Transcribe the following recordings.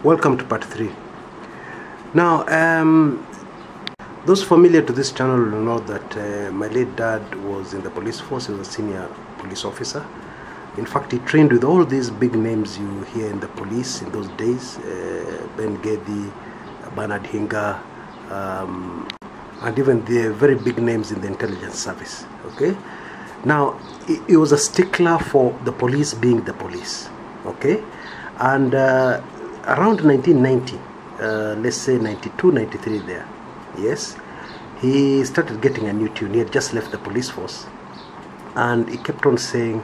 Welcome to part 3. Now, those familiar to this channel will know that my late dad was in the police force. He was a senior police officer. In fact, he trained with all these big names you hear in the police in those days. Ben Gedi, Bernard Hinga, and even the very big names in the intelligence service. Okay. Now, he was a stickler for the police being the police. Okay. And around 1990, let's say 92, 93 there, yes, he started getting a new tune. He had just left the police force, and he kept on saying,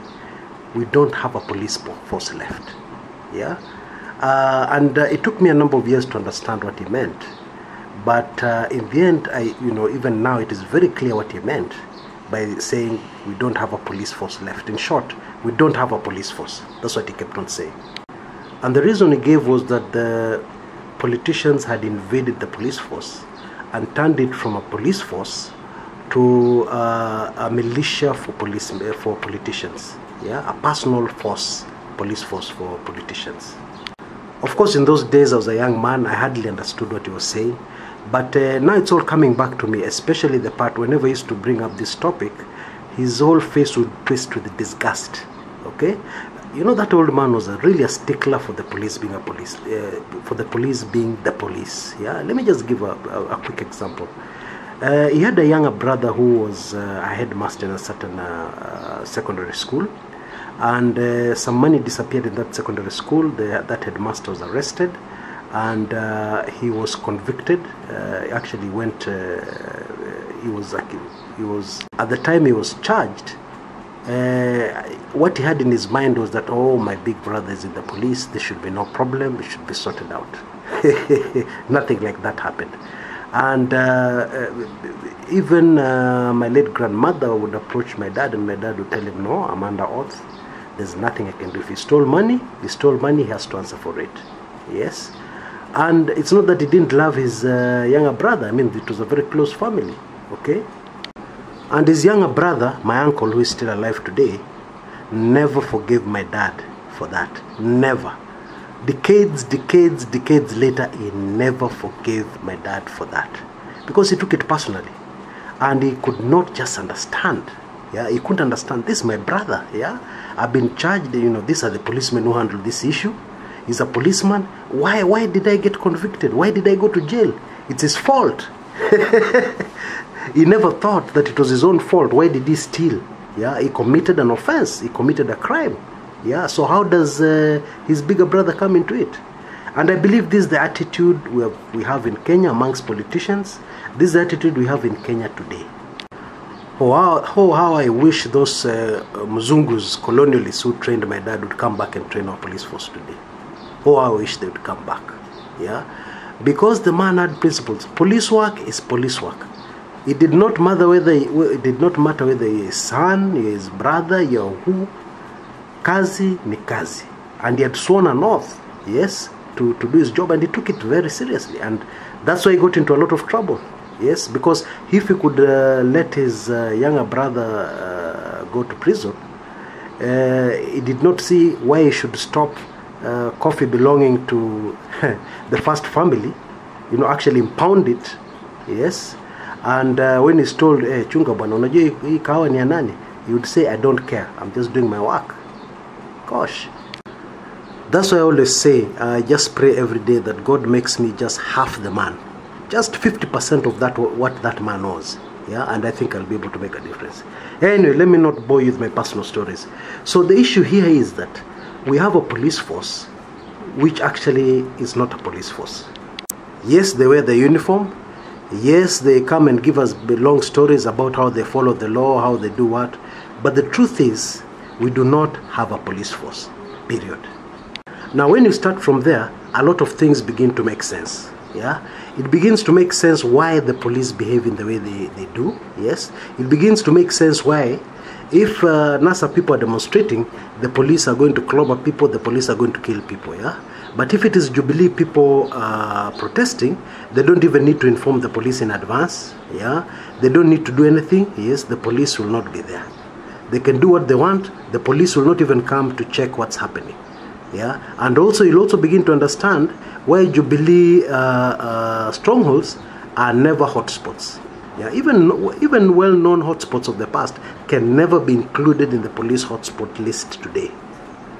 we don't have a police force left. Yeah. And it took me a number of years to understand what he meant. But in the end, even now it is very clear what he meant by saying we don't have a police force left. In short, we don't have a police force. That's what he kept on saying. And the reason he gave was that the politicians had invaded the police force and turned it from a police force to a militia for politicians. Yeah, a personal force, police force for politicians. Of course, in those days, I was a young man. I hardly understood what he was saying. But now it's all coming back to me, especially the part whenever he used to bring up this topic, his whole face would twist with disgust. Okay? You know, that old man was really a stickler for the police being a police, for the police being the police. Yeah, let me just give a quick example. He had a younger brother who was a headmaster in a certain secondary school, and some money disappeared in that secondary school. That headmaster was arrested, and he was convicted. Actually, went. He was at the time he was charged. What he had in his mind was that, oh, my big brother is in the police, there should be no problem, it should be sorted out. Nothing like that happened. And even my late grandmother would approach my dad, and my dad would tell him, no, I'm under oath, there's nothing I can do. If he stole money, he has to answer for it. Yes. And it's not that he didn't love his younger brother. I mean, it was a very close family. Okay. And his younger brother, my uncle, who is still alive today, never forgave my dad for that. Never. Decades later, he never forgave my dad for that. Because he took it personally. And he could not just understand. Yeah, he couldn't understand. This is my brother. Yeah, I've been charged. These are the policemen who handle this issue. He's a policeman. Why did I get convicted? Why did I go to jail? It's his fault. He never thought that it was his own fault. Why did he steal? Yeah, he committed an offense. He committed a crime. Yeah, so how does his bigger brother come into it? And I believe this is the attitude we have in Kenya amongst politicians. This is the attitude we have in Kenya today. How I wish those Mzungus, colonialists who trained my dad would come back and train our police force today. Oh, I wish they would come back. Yeah, because the man had principles. Police work is police work. It did not matter whether he is son, his brother, your who. Kazi ni kazi, and he had sworn an oath, yes, to do his job, and he took it very seriously, and that's why he got into a lot of trouble. Yes, because if he could let his younger brother go to prison, he did not see why he should stop coffee belonging to the first family, actually impound it. Yes. And when he's told, chunga bwana, unajua hii kahawa ni ya nani? He would say, I don't care, I'm just doing my work. Gosh. That's why I always say, I just pray every day that God makes me just half the man. Just 50% of that, what that man was. Yeah, and I think I'll be able to make a difference. Anyway, let me not bore you with my personal stories. So the issue here is that we have a police force, which actually is not a police force. Yes, they wear the uniform. Yes, they come and give us long stories about how they follow the law, how they do what. But the truth is, we do not have a police force, period. Now, when you start from there, a lot of things begin to make sense. Yeah, it begins to make sense why the police behave in the way they do. Yes, it begins to make sense why, if NASA people are demonstrating, the police are going to clobber people, the police are going to kill people. Yeah. But if it is Jubilee people protesting, they don't even need to inform the police in advance. Yeah, they don't need to do anything. Yes, the police will not be there. They can do what they want. The police will not even come to check what's happening. Yeah, and also you'll also begin to understand why Jubilee strongholds are never hotspots. Yeah, even well-known hotspots of the past can never be included in the police hotspot list today.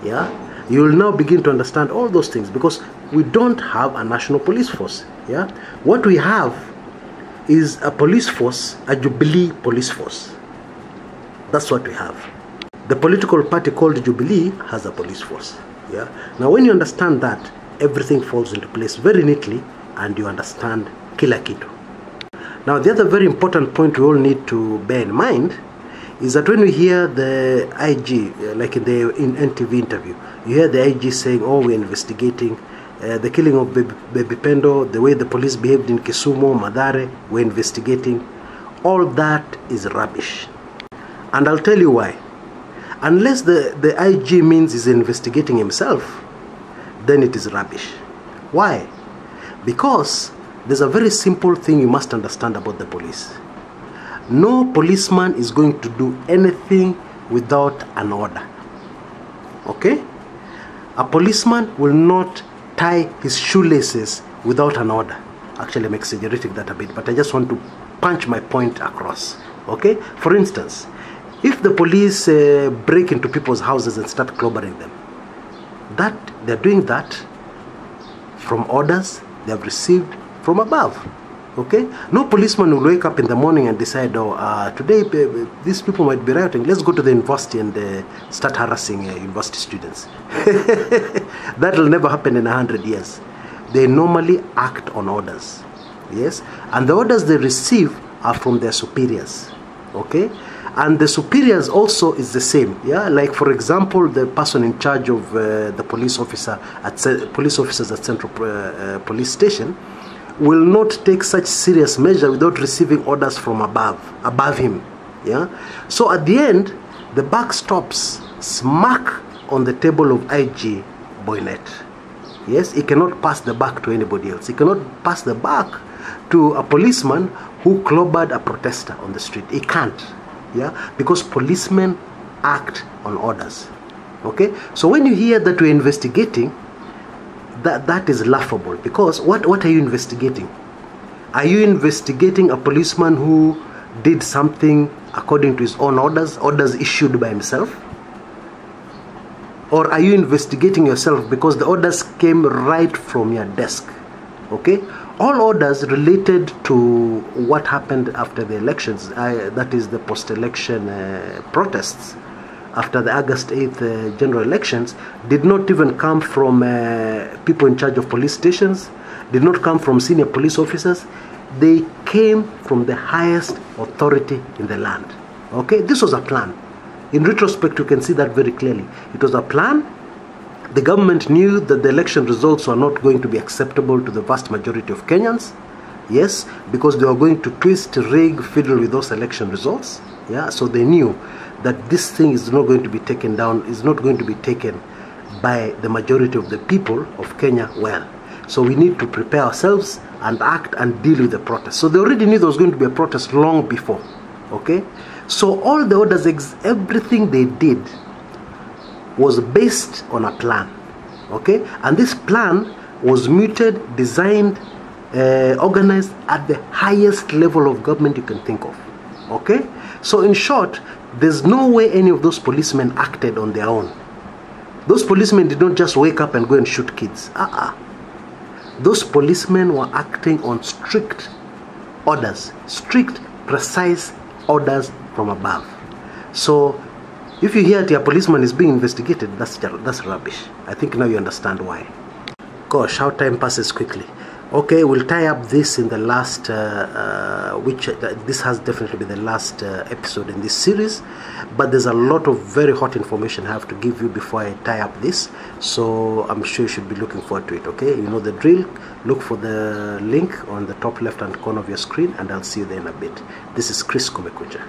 Yeah, you will now begin to understand all those things because we don't have a national police force. Yeah, what we have is a police force, a Jubilee police force. That's what we have. The political party called Jubilee has a police force. Yeah. Now, when you understand that, everything falls into place very neatly, and you understand kila kitu. Now, the other very important point we all need to bear in mind is that when we hear the IG, like in the NTV interview, you hear the IG saying, "Oh, we're investigating the killing of Baby Pendo, the way the police behaved in Kisumu, Mathare, we're investigating." All that is rubbish, and I'll tell you why. Unless the IG means he's investigating himself, then it is rubbish. Why? Because there's a very simple thing you must understand about the police. No policeman is going to do anything without an order. Okay? A policeman will not tie his shoelaces without an order. Actually, I'm exaggerating that a bit, but I just want to punch my point across. Okay? For instance, if the police break into people's houses and start clobbering them, they're doing that from orders they have received from above. Okay? No policeman will wake up in the morning and decide, "Oh, today these people might be rioting. Let's go to the university and start harassing university students." That will never happen in 100 years. They normally act on orders. Yes? And the orders they receive are from their superiors. Okay? And the superiors also is the same. Yeah, like for example, the person in charge of the police officers at Central Police Station will not take such serious measure without receiving orders from above him. Yeah. So at the end, the buck stops smack on the table of IG Boinet. Yes, he cannot pass the buck to anybody else. He cannot pass the buck to a policeman who clobbered a protester on the street. He can't. Yeah, because policemen act on orders. Okay, so when you hear that we're investigating, that is laughable, because what are you investigating? Are you investigating a policeman who did something according to his own orders issued by himself? Or are you investigating yourself because the orders came right from your desk? Okay, all orders related to what happened after the elections, that is the post-election protests after the August 8th general elections, did not even come from people in charge of police stations, did not come from senior police officers. They came from the highest authority in the land. Okay, this was a plan. In retrospect, you can see that very clearly. It was a plan. The government knew that the election results were not going to be acceptable to the vast majority of Kenyans. Yes, because they were going to twist, rig, fiddle with those election results. Yeah, so they knew that this thing is not going to be taken down, is not going to be taken by the majority of the people of Kenya well. So we need to prepare ourselves and act and deal with the protest. So they already knew there was going to be a protest long before. Okay, so all the orders, everything they did was based on a plan. Okay, and this plan was muted, designed, organized at the highest level of government you can think of. Okay, so in short, there's no way any of those policemen acted on their own. Those policemen did not just wake up and go and shoot kids. Those policemen were acting on strict orders, strict, precise orders from above. So if you hear that your policeman is being investigated, that's rubbish. I think now you understand why. Gosh, how time passes quickly. Okay, we'll tie up this in the last, this has definitely been the last episode in this series, but there's a lot of very hot information I have to give you before I tie up this, so I'm sure you should be looking forward to it. Okay, you know the drill. Look for the link on the top left hand corner of your screen, and I'll see you there in a bit. This is Chris Kumekucha.